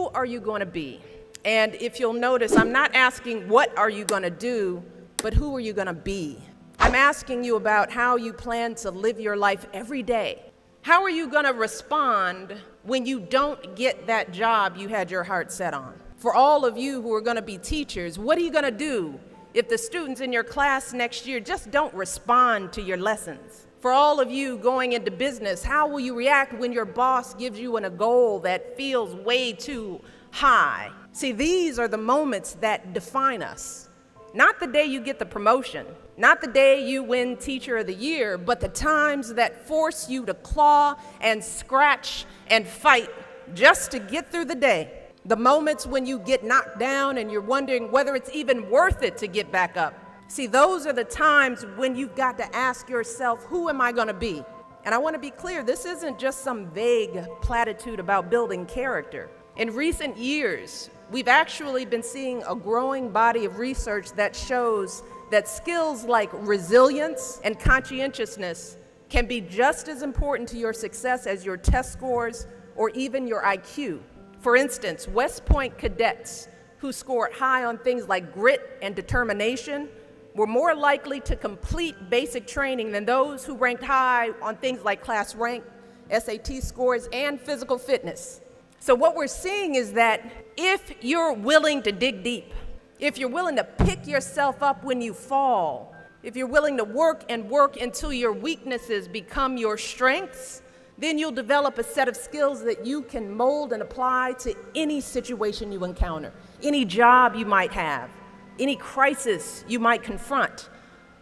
who are you going to be? And if you'll notice, I'm not asking what are you going to do, but who are you going to be? I'm asking you about how you plan to live your life every day. How are you going to respond when you don't get that job you had your heart set on? For all of you who are going to be teachers, what are you going to do if the students in your class next year just don't respond to your lessons? For all of you going into business, how will you react when your boss gives you a goal that feels way too high? See, these are the moments that define us. Not the day you get the promotion, not the day you win Teacher of the Year, but the times that force you to claw and scratch and fight just to get through the day. The moments when you get knocked down and you're wondering whether it's even worth it to get back up. See, those are the times when you've got to ask yourself, who am I going to be? And I want to be clear, this isn't just some vague platitude about building character. In recent years, we've actually been seeing a growing body of research that shows that skills like resilience and conscientiousness can be just as important to your success as your test scores or even your IQ. For instance, West Point cadets who scored high on things like grit and determination were more likely to complete basic training than those who ranked high on things like class rank, SAT scores, and physical fitness. So what we're seeing is that if you're willing to dig deep, if you're willing to pick yourself up when you fall, if you're willing to work until your weaknesses become your strengths, then you'll develop a set of skills that you can mold and apply to any situation you encounter, any job you might have, any crisis you might confront.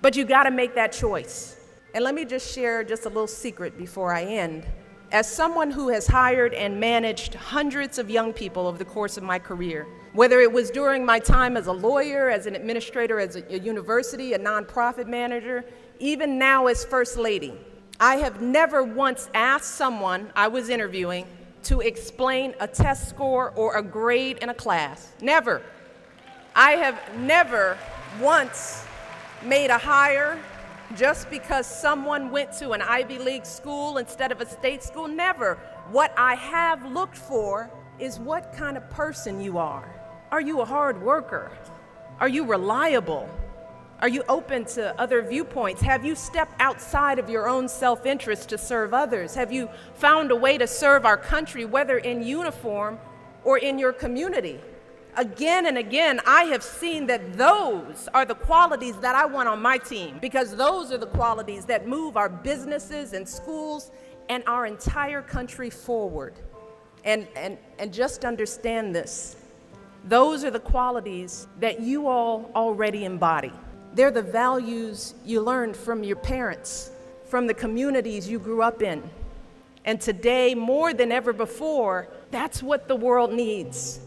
But you got to make that choice. And let me just share just a little secret before I end. As someone who has hired and managed hundreds of young people over the course of my career, whether it was during my time as a lawyer, as an administrator, as a university, a nonprofit manager, even now as First Lady, I have never once asked someone I was interviewing to explain a test score or a grade in a class. Never. I have never once made a hire just because someone went to an Ivy League school instead of a state school. Never. What I have looked for is what kind of person you are. Are you a hard worker? Are you reliable? Are you open to other viewpoints? Have you stepped outside of your own self-interest to serve others? Have you found a way to serve our country, whether in uniform or in your community? Again and again, I have seen that those are the qualities that I want on my team, because those are the qualities that move our businesses and schools and our entire country forward. And just understand this. Those are the qualities that you all already embody. They're the values you learned from your parents, from the communities you grew up in. And today, more than ever before, that's what the world needs.